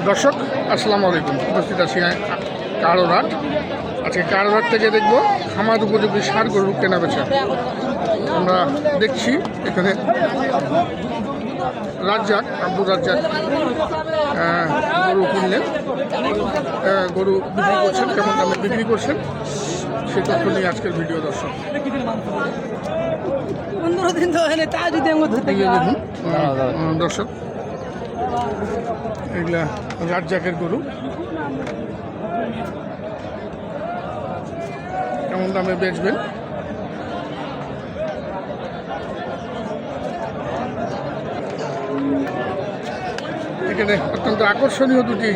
দর্শক আসসালামু আলাইকুম। উপস্থিত আছি কারোরহাট। আজকে কারোরহাট থেকে দেখব খামার উপযোগী সার গরু কেনা বেচা। আমরা দেখছি এখানে রাজ্জাক আব্দুর রাজ্জাক গরু কিনলেন, গরু বিক্রি করছেন, কেমন দামে বিক্রি করছেন সেই তথ্য নিয়ে আজকের ভিডিও। দর্শক দর্শক এগুলা রাজ্জাকের গরু, কেমন দামে বেচবেন এখানে অত্যন্ত আকর্ষণীয় দুটি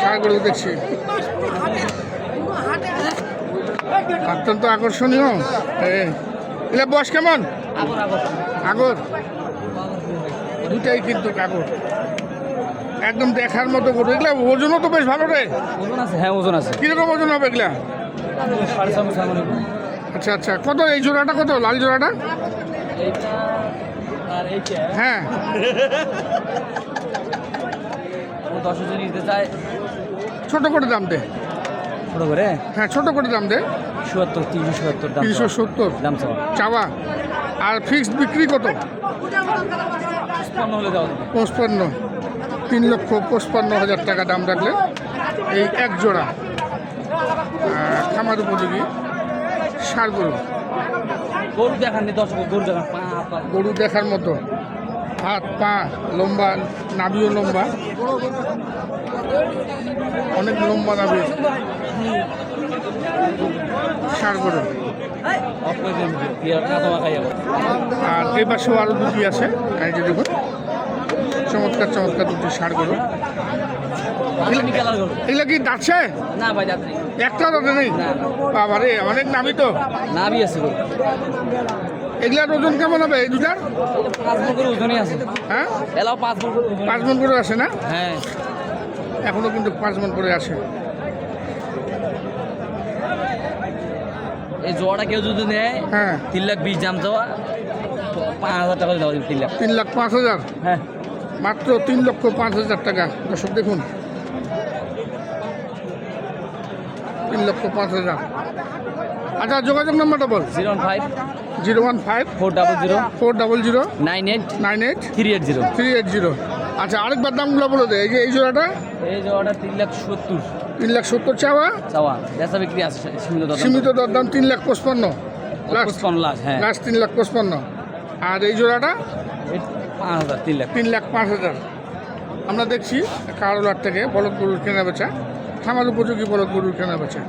ষাঁড় গরু দেখছি, অত্যন্ত আকর্ষণীয়। এগুলা বয়স কেমন? আগর দুটাই কিন্তু আগর, একদম দেখার মতো গরু। এগুলা ওজনও তো বেশ ভালো রে। ওজন আছে? হ্যাঁ ওজন আছে। কিরকম ওজন হবে এগুলা? আচ্ছা আচ্ছা, কত এই জোড়াটা? কত লাল জোড়াটা? হ্যাঁ 10 জন নিতে চায়, ছোট করে দাম দে। ছোট করে? হ্যাঁ ছোট করে দাম দে। 77 370 দাম। 370 দাম চাওয়া। আর ফিক্সড বিক্রি কত? 55 হলে দাও। 55, 3,55,000 টাকা দাম রাখলে এই এক জোড়া খামার উপযোগী ষাঁড় গরু। গরু দেখান নি দর্শক, গরু দেখান। গরু দেখার মতো, হাত পা লম্বা, নাভিও লম্বা, অনেক লম্বা নাভি ষাঁড় গরু। আর এই পাশেও আরও দুটি আছে, এই যে দেখুন চমৎকার চমৎকার দুটি ষাঁড় গরু। এগুলা কি দাঁতছে? না ভাই দাঁত নেই, একটা দাঁতে নেই। বাবা রে, অনেক নামি তো। নাভি আছে গরু। এগুলার ওজন কেমন হবে এই দুটার? 5 মণ করে ওজনই আছে। হ্যাঁ এলাও 5 মণ করে ওজন। 5 মণ করে আসে না? হ্যাঁ এখনো কিন্তু 5 মণ করে আসে। এই জোড়াটা কেউ যদি নেয়, হ্যাঁ 3,20,000 দাম চাওয়া, 5,000 টাকা দাও। 3,05,000, হ্যাঁ মাত্র 3,05,000 টাকা। দর্শক দেখুন 3,05,000। আচ্ছা যোগাযোগ নাম্বারটা বল। 015 015 400 400 98 98 380। 380। আচ্ছা আরেকবার দামগুলো বলে দে। এই যে এই জোড়াটা এই জোড়াটা 3,70 3,70,000 চাওয়া, চাওয়া। বেচা বিক্রি আছে সীমিত দরদাম 3,55,000 লাস্ট। 55 লাখ। হ্যাঁ লাস্ট 3,55,000। আর এই জোড়াটা 5,000 3,05,000। আমরা দেখছি কারোরহাট থেকে বলদ গরুর কেনা বেচা, খামার উপযোগী বলদ গরুর কেনা বেচা।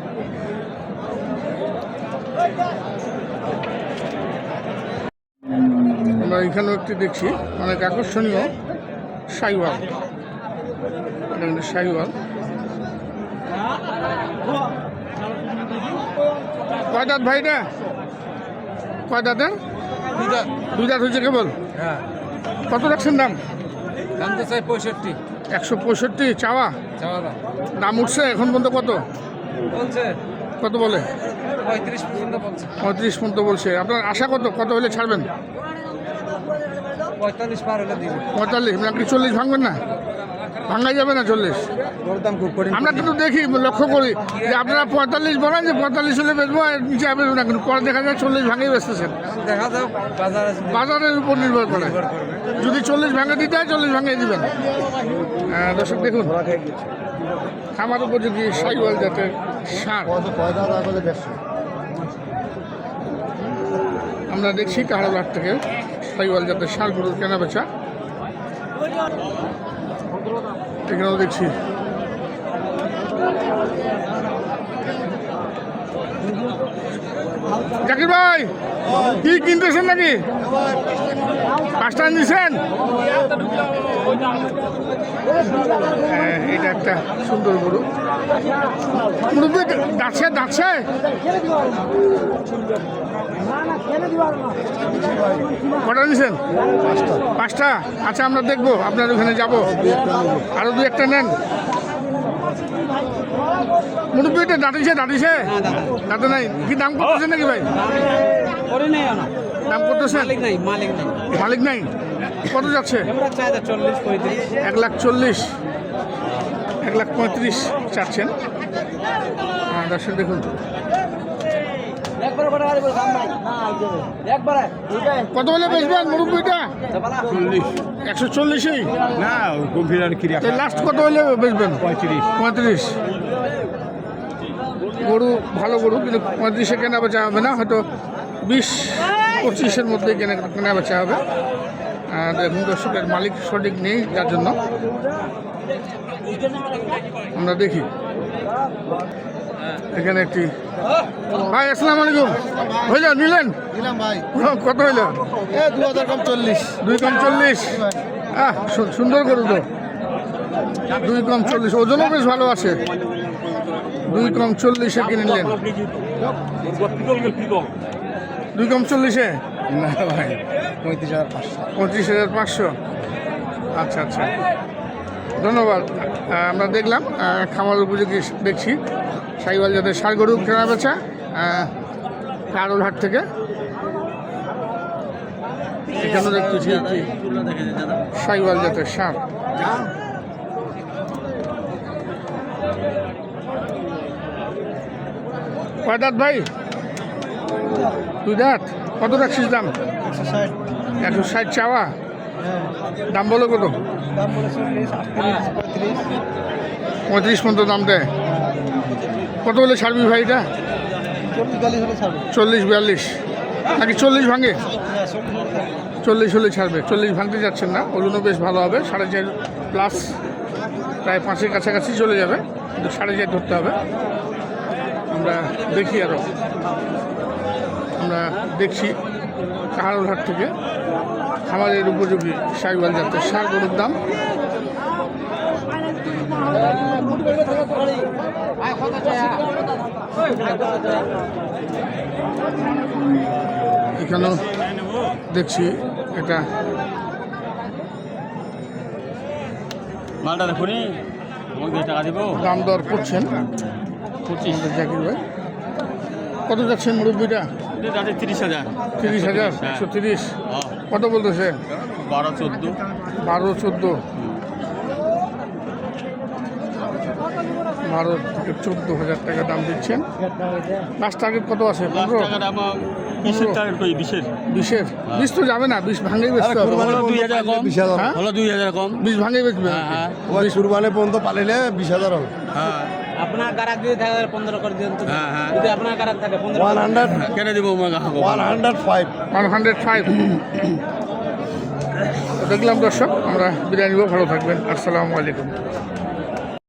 আমরা এখানেও একটি দেখছি অনেক আকর্ষণীয় শাহিওয়াল। শাহিওয়াল কয় দাঁত ভাইটা? কয় দাঁতের? দুই দাঁত হয়েছে কেবল? হ্যাঁ। কত রাখছেন দাম? দাম তো চাই 65। 165 চাওয়া, দাম উঠছে এখন পর্যন্ত? কত বলছে? কত বলে? 35 পর্যন্ত বলছে। 35 পর্যন্ত বলছে। আপনার আশা কত? কত হলে ছাড়বেন? 45 পার হলে দিব। 45? আপনি 40 ভাঙবেন না? ভাঙাই যাবে না 40? আমরা কিন্তু দেখি, লক্ষ্য করি যে আপনারা 45 বলেন, যে 45 হলে বেচবো, নিচে বেচবো না, কিন্তু পরে দেখা যায় 40 ভাঙেই বেচতেছেন। দেখা যাও বাজারের উপর নির্ভর করে। যদি 40 ভাঙে দিতে হয় 40 ভাঙিয়ে দিবেন। দর্শক দেখুন খামার উপযোগী শাহিওয়াল জাতের ষাঁড় আমরা দেখছি কারোরহাট থেকে শাহিওয়াল জাতের ষাঁড় গরুর কেনা বেচা। এখানেও দেখছি জাকির ভাই কি কিনতেছেন নাকি? 5টা নিয়েছেন? এটা একটা সুন্দর গরু। মুরব্বী দাঁতছে দাঁতছে কটা নিয়েছেন? 5টা। আচ্ছা আমরা দেখবো, আপনার ওখানে যাবো, আরো 2-1টা নেন। মুরব্বী এটা দাঁড়িয়েছে? দাঁতে নাই কি? দাম করতেছেন নাকি ভাই? দাম করতেছেন? মালিক নাই। কত যাচ্ছে? 1,40,35,000। 1,40,000। 1,35,000 চাচ্ছেন। দর্শক দেখুন কত হলে বেচবেন মুরব্বীটা? 140 না কম্পিউটার কি লাস্ট কত হলে বেচবেন? 35। গরু ভালো গরু, কিন্তু 35-এ কেনা বেচা হবে না, হয়তো 20-25-এর মধ্যে কেনা বেচা হবে। দেখুন দর্শকের মালিক সঠিক নেই, যার জন্য আমরা দেখি। এখানে একটি ভাই, আসসালামু আলাইকুম। হইল নিলেন? ভাই কত হইল? 2000 কম 40। 2 কম 40। সুন্দর গরু তো। 2 কম 40, ওজনও বেশ ভালো আছে। 2 কম 40-এ কিনে নিলেন। 2 কম 40-এ না ভাই 35,500। 25,500। আচ্ছা আচ্ছা, ধন্যবাদ। আমরা দেখলাম খামার উপযোগী দেখছি সাইওয়াল জাতের ষাঁড় গরু কেনা বেচা কারোলহাট থেকে। এখানে দেখতেছি একটি সাইওয়াল জাতের ষাঁড়। কয় দাঁত ভাই? 2 দাঁত। কত রাখছিস দাম? 160 চাওয়া, দাম বলো কত? 35 পর্যন্ত দাম দেয়। কত হলে ছাড়বি ভাই এটা? 40-42 নাকি 40 ভাঙে? 40 হলে ছাড়বে। 40 ভাঙতে যাচ্ছেন না, ওজনও বেশ ভালো হবে। 4.5 প্লাস, প্রায় 5-এর কাছাকাছি চলে যাবে, কিন্তু 4.5 ধরতে হবে। আমরা দেখি আরও, আমরা দেখছি কাহারোলহাট থেকে খামারের উপযোগী সাইওয়াল জাতের ষাঁড় গরুর দাম। এখানেও দেখছি এটা মালটা দেখুন, টাকা দিব। দাম দর করছেন আমাদের জাকির ভাই। কত যাচ্ছেন মুরব্বীটা? 30,000। 30,000। 130। কত বলতেছে? 12-14। 12-14। 12 থেকে 14,000 টাকা দাম দিচ্ছেন। লাস্ট টার্গেট কত আছে? 15? 20-এর 20 তো যাবে না, 20 ভাঙেই বেচতে হবে। 2,000 কম। হ্যাঁ? হলো 2,000 কম। 20 ভাঙেই বেচবে। ওই কুরবানি পর্যন্ত পালিলে 20,000 হবে। হ্যাঁ আপনার কারাক যদি থাকে 15 করে দিন তো। হ্যাঁ, হ্যাঁ। যদি আপনার কারাক থাকে 15 100 কেন দিব? 105। 105। দেখলাম দর্শক, আমরা বিদায় নিব। ভালো থাকবেন। আসসালামু আলাইকুম।